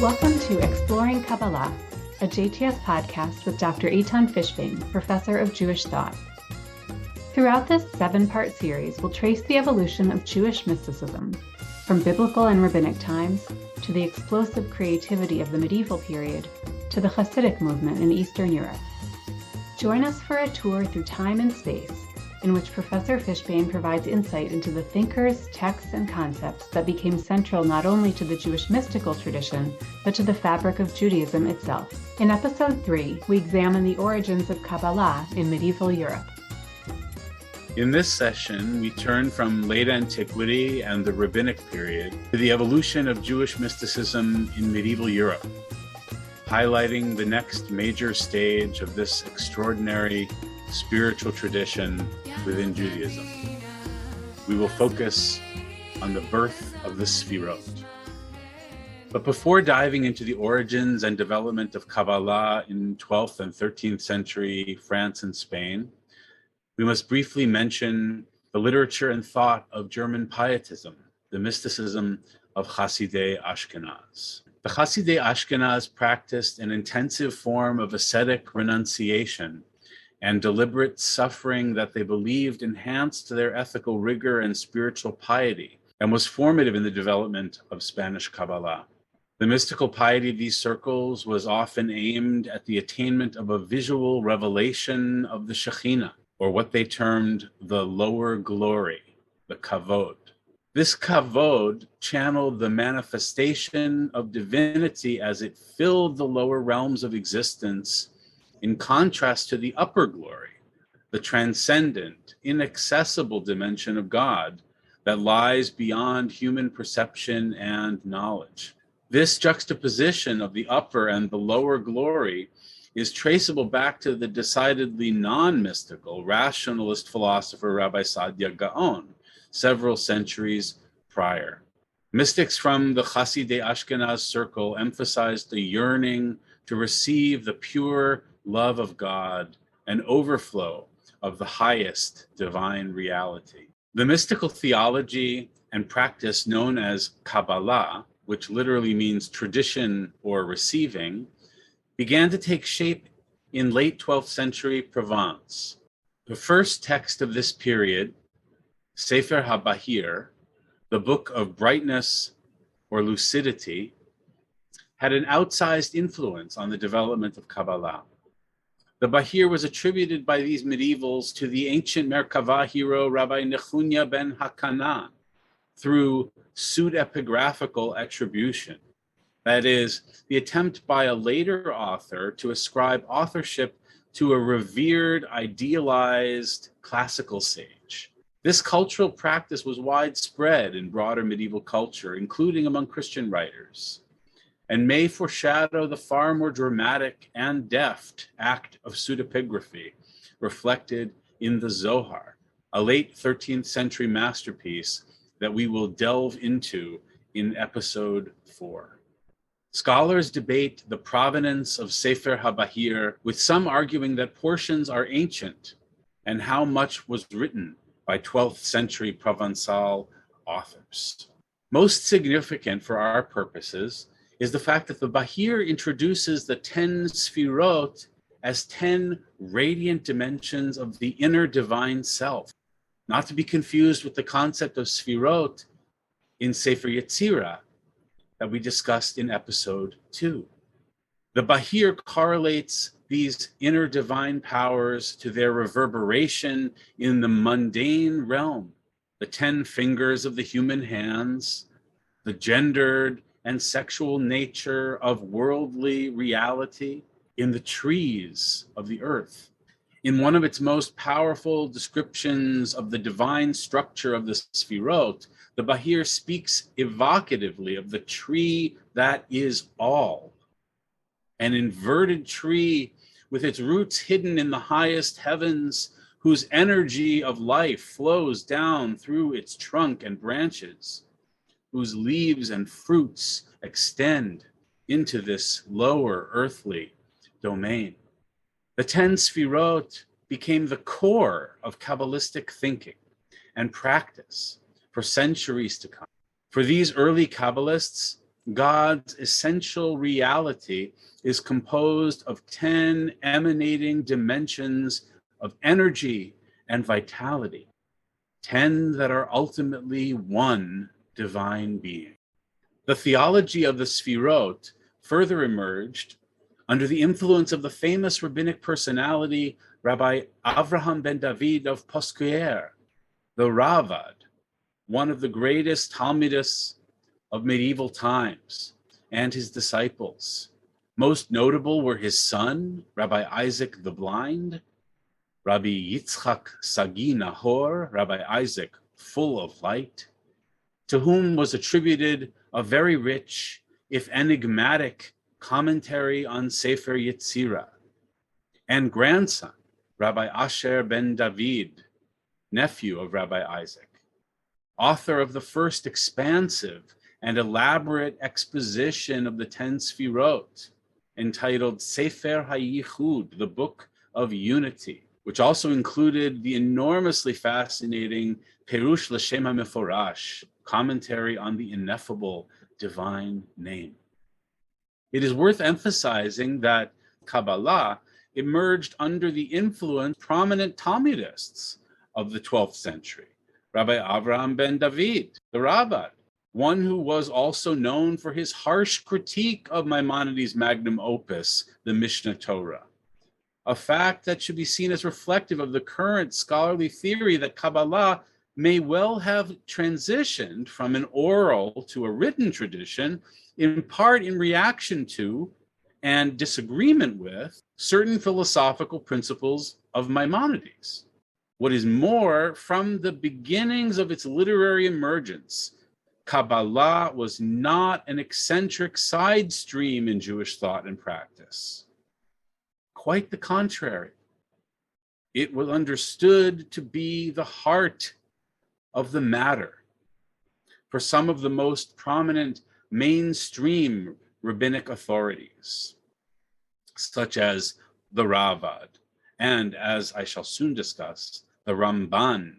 Welcome to Exploring Kabbalah, a JTS podcast with Dr. Eitan Fishbane, Professor of Jewish Thought. Throughout this 7-part series, we'll trace the evolution of Jewish mysticism, from biblical and rabbinic times to the explosive creativity of the medieval period to the Hasidic movement in Eastern Europe. Join us for a tour through time and space, in which Professor Fishbane provides insight into the thinkers, texts, and concepts that became central not only to the Jewish mystical tradition, but to the fabric of Judaism itself. In Episode 3, we examine the origins of Kabbalah in medieval Europe. In this session, we turn from late antiquity and the rabbinic period to the evolution of Jewish mysticism in medieval Europe, highlighting the next major stage of this extraordinary spiritual tradition within Judaism. We will focus on the birth of the Sefirot. But before diving into the origins and development of Kabbalah in 12th and 13th century France and Spain, we must briefly mention the literature and thought of German pietism, the mysticism of Hasidei Ashkenaz. The Hasidei Ashkenaz practiced an intensive form of ascetic renunciation and deliberate suffering that they believed enhanced their ethical rigor and spiritual piety, and was formative in the development of Spanish Kabbalah. The mystical piety of these circles was often aimed at the attainment of a visual revelation of the Shekhinah, or what they termed the lower glory, the kavod. This kavod channeled the manifestation of divinity as it filled the lower realms of existence, in contrast to the upper glory, the transcendent, inaccessible dimension of God that lies beyond human perception and knowledge. This juxtaposition of the upper and the lower glory is traceable back to the decidedly non-mystical rationalist philosopher Rabbi Saadia Gaon, several centuries prior. Mystics from the Hasidei Ashkenaz circle emphasized the yearning to receive the pure love of God, an overflow of the highest divine reality. The mystical theology and practice known as Kabbalah, which literally means tradition or receiving, began to take shape in late 12th century Provence. The first text of this period, Sefer HaBahir, the Book of Brightness or Lucidity, had an outsized influence on the development of Kabbalah. The Bahir was attributed by these medievals to the ancient Merkavah hero Rabbi Nechunya ben Hakana through pseudepigraphical attribution. That is, the attempt by a later author to ascribe authorship to a revered, idealized classical sage. This cultural practice was widespread in broader medieval culture, including among Christian writers, and may foreshadow the far more dramatic and deft act of pseudepigraphy reflected in the Zohar, a late 13th century masterpiece that we will delve into in episode 4. Scholars debate the provenance of Sefer HaBahir, with some arguing that portions are ancient and how much was written by 12th century Provençal authors. Most significant for our purposes is the fact that the Bahir introduces the 10 Sefirot as 10 radiant dimensions of the inner divine self, not to be confused with the concept of Sefirot in Sefer Yetzirah that we discussed in episode 2. The Bahir correlates these inner divine powers to their reverberation in the mundane realm, the 10 fingers of the human hands, the gendered and sexual nature of worldly reality in the trees of the earth. In one of its most powerful descriptions of the divine structure of the Sefirot, the Bahir speaks evocatively of the tree that is all, an inverted tree with its roots hidden in the highest heavens, whose energy of life flows down through its trunk and branches, whose leaves and fruits extend into this lower earthly domain. The 10 Sefirot became the core of Kabbalistic thinking and practice for centuries to come. For these early Kabbalists, God's essential reality is composed of 10 emanating dimensions of energy and vitality, 10 that are ultimately one divine being. The theology of the Sefirot further emerged under the influence of the famous rabbinic personality, Rabbi Avraham ben David of Poscuer, the Ravad, one of the greatest Talmudists of medieval times, and his disciples. Most notable were his son, Rabbi Isaac the Blind, Rabbi Yitzchak Sagi Nahor, Rabbi Isaac full of light, to whom was attributed a very rich, if enigmatic, commentary on Sefer Yetzirah, and grandson, Rabbi Asher ben David, nephew of Rabbi Isaac, author of the first expansive and elaborate exposition of the 10 Sefirot, entitled Sefer HaYichud, the Book of Unity, which also included the enormously fascinating Perush L'Shem HaMeforash, commentary on the ineffable divine name. It is worth emphasizing that Kabbalah emerged under the influence of prominent Talmudists of the 12th century, Rabbi Avraham ben David, the Ravad, one who was also known for his harsh critique of Maimonides' magnum opus, the Mishnah Torah, a fact that should be seen as reflective of the current scholarly theory that Kabbalah may well have transitioned from an oral to a written tradition, in part in reaction to and disagreement with certain philosophical principles of Maimonides. What is more, from the beginnings of its literary emergence, Kabbalah was not an eccentric side stream in Jewish thought and practice. Quite the contrary. It was understood to be the heart of the matter. For some of the most prominent mainstream rabbinic authorities, such as the Ravad, and as I shall soon discuss, the Ramban,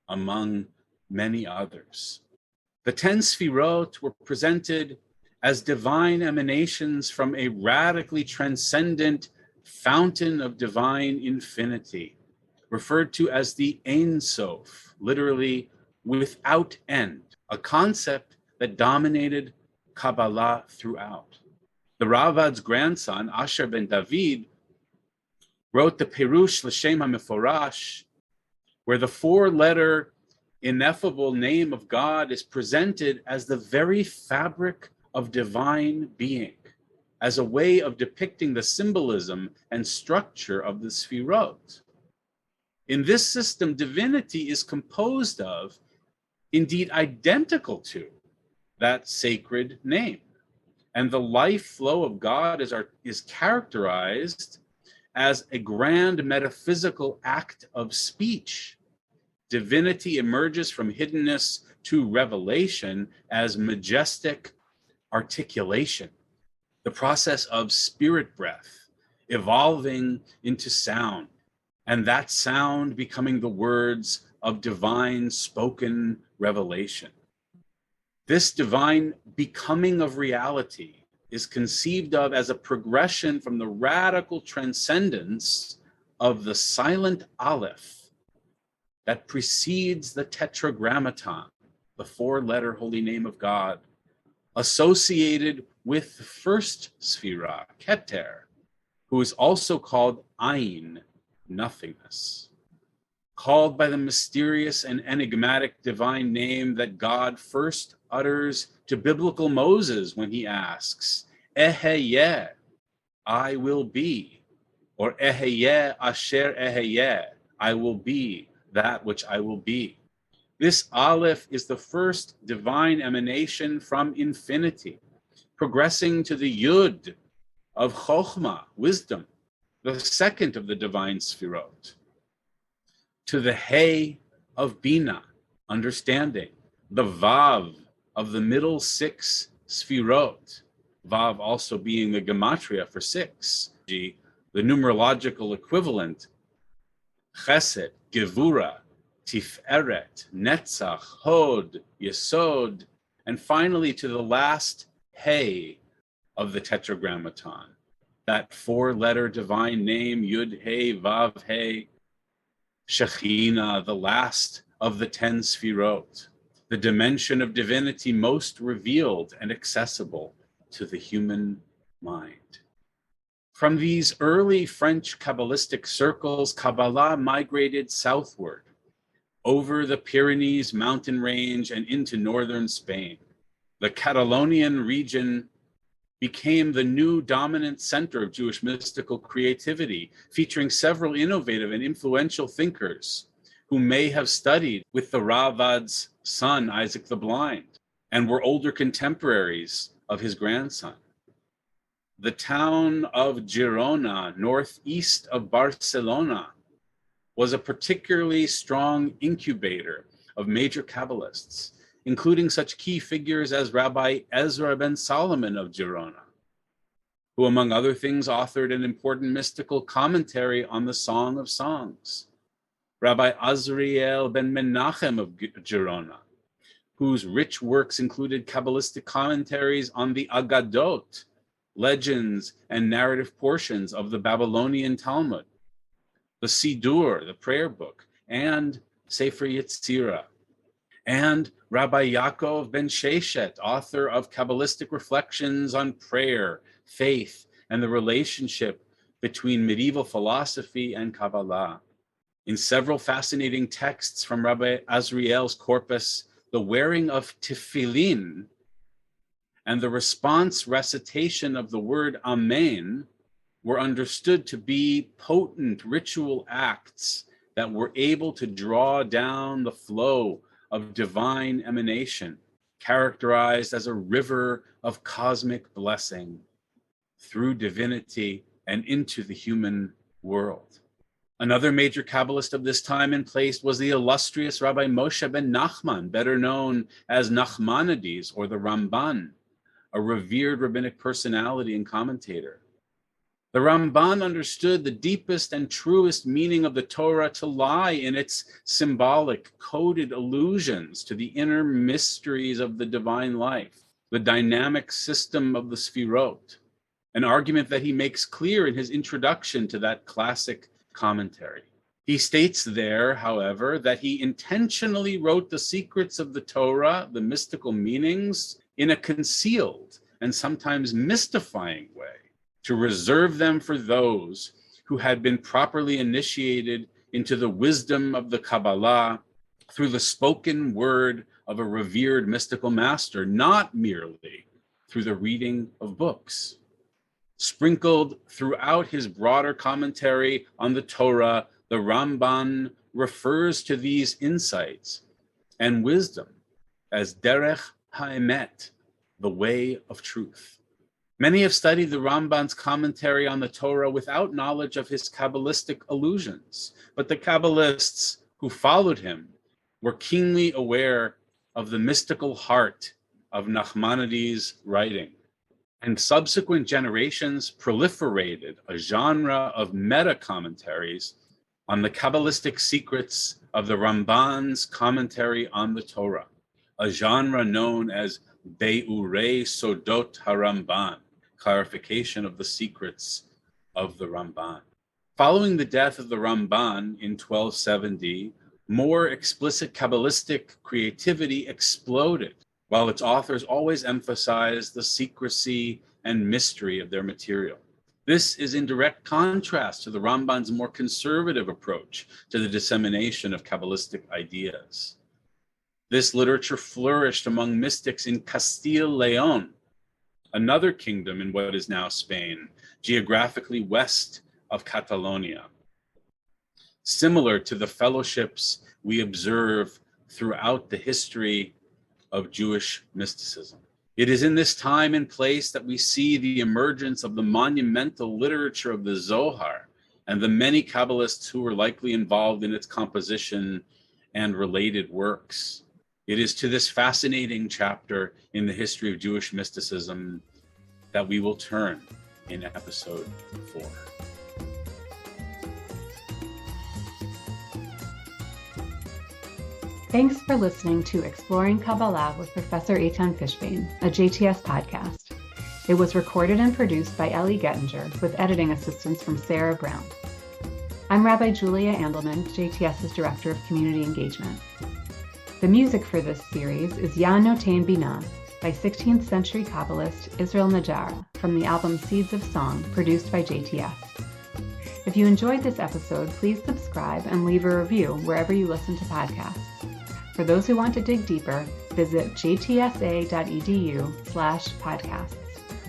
among many others. The 10 Sefirot were presented as divine emanations from a radically transcendent fountain of divine infinity, referred to as the Ein Sof, literally without end, a concept that dominated Kabbalah throughout. The Ravad's grandson, Asher ben David, wrote the Perush L'Shem HaMeforash, where the four-letter ineffable name of God is presented as the very fabric of divine being, as a way of depicting the symbolism and structure of the Sefirot. In this system, divinity is composed of, indeed identical to, that sacred name. And the life flow of God is characterized as a grand metaphysical act of speech. Divinity emerges from hiddenness to revelation as majestic articulation, the process of spirit breath evolving into sound, and that sound becoming the words of divine spoken revelation. This divine becoming of reality is conceived of as a progression from the radical transcendence of the silent Aleph that precedes the Tetragrammaton, the four-letter holy name of God, associated with the first Sefirah, Keter, who is also called Ayin, nothingness, called by the mysterious and enigmatic divine name that God first utters to biblical Moses when he asks, Eheyeh, I will be, or Eheyeh asher Eheyeh, I will be that which I will be. This Aleph is the first divine emanation from infinity, progressing to the Yud of Chokhmah, wisdom, the second of the divine Sefirot, to the Hey of Bina, understanding, the Vav of the middle six Sefirot, Vav also being the gematria for six, the numerological equivalent, Chesed, Gevura, Tiferet, Netzach, Hod, Yesod, and finally to the last He of the Tetragrammaton, that four-letter divine name, Yud He Vav He, Shekhinah, the last of the 10 Sefirot, the dimension of divinity most revealed and accessible to the human mind. From these early French Kabbalistic circles, Kabbalah migrated southward over the Pyrenees mountain range and into northern Spain. The Catalonian region became the new dominant center of Jewish mystical creativity, featuring several innovative and influential thinkers who may have studied with the Ravad's son, Isaac the Blind, and were older contemporaries of his grandson. The town of Girona, northeast of Barcelona, was a particularly strong incubator of major Kabbalists, including such key figures as Rabbi Ezra ben Solomon of Girona, who, among other things, authored an important mystical commentary on the Song of Songs. Rabbi Azriel ben Menachem of Girona, whose rich works included Kabbalistic commentaries on the Aggadot, legends and narrative portions of the Babylonian Talmud, the Siddur, the prayer book, and Sefer Yetzirah, and Rabbi Yaakov ben Sheshet, author of Kabbalistic reflections on prayer, faith, and the relationship between medieval philosophy and Kabbalah. In several fascinating texts from Rabbi Azriel's corpus, the wearing of tefillin and the response recitation of the word Amen were understood to be potent ritual acts that were able to draw down the flow of divine emanation, characterized as a river of cosmic blessing through divinity and into the human world. Another major Kabbalist of this time and place was the illustrious Rabbi Moshe ben Nachman, better known as Nachmanides or the Ramban, a revered rabbinic personality and commentator. The Ramban understood the deepest and truest meaning of the Torah to lie in its symbolic, coded allusions to the inner mysteries of the divine life, the dynamic system of the Sefirot, an argument that he makes clear in his introduction to that classic commentary. He states there, however, that he intentionally wrote the secrets of the Torah, the mystical meanings, in a concealed and sometimes mystifying way, to reserve them for those who had been properly initiated into the wisdom of the Kabbalah through the spoken word of a revered mystical master, not merely through the reading of books. Sprinkled throughout his broader commentary on the Torah, the Ramban refers to these insights and wisdom as derech ha'emet, the way of truth. Many have studied the Ramban's commentary on the Torah without knowledge of his Kabbalistic allusions, but the Kabbalists who followed him were keenly aware of the mystical heart of Nachmanides' writing. And subsequent generations proliferated a genre of meta-commentaries on the Kabbalistic secrets of the Ramban's commentary on the Torah, a genre known as Be'urei Sodot HaRamban, clarification of the secrets of the Ramban. Following the death of the Ramban in 1270, more explicit Kabbalistic creativity exploded, while its authors always emphasized the secrecy and mystery of their material. This is in direct contrast to the Ramban's more conservative approach to the dissemination of Kabbalistic ideas. This literature flourished among mystics in Castile-Leon, another kingdom in what is now Spain, geographically west of Catalonia. Similar to the fellowships we observe throughout the history of Jewish mysticism. It is in this time and place that we see the emergence of the monumental literature of the Zohar and the many Kabbalists who were likely involved in its composition and related works. It is to this fascinating chapter in the history of Jewish mysticism that we will turn in episode 4. Thanks for listening to Exploring Kabbalah with Professor Eitan Fishbane, a JTS podcast. It was recorded and produced by Ellie with editing assistance from Sarah Brown. I'm Rabbi Julia Andelman, JTS's Director of Community Engagement. The music for this series is Ya Notain Binah by 16th century Kabbalist Israel Najara from the album Seeds of Song, produced by JTS. If you enjoyed this episode, please subscribe and leave a review wherever you listen to podcasts. For those who want to dig deeper, visit jtsa.edu/podcasts,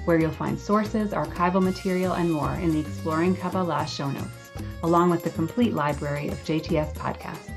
where you'll find sources, archival material, and more in the Exploring Kabbalah show notes, along with the complete library of JTS podcasts.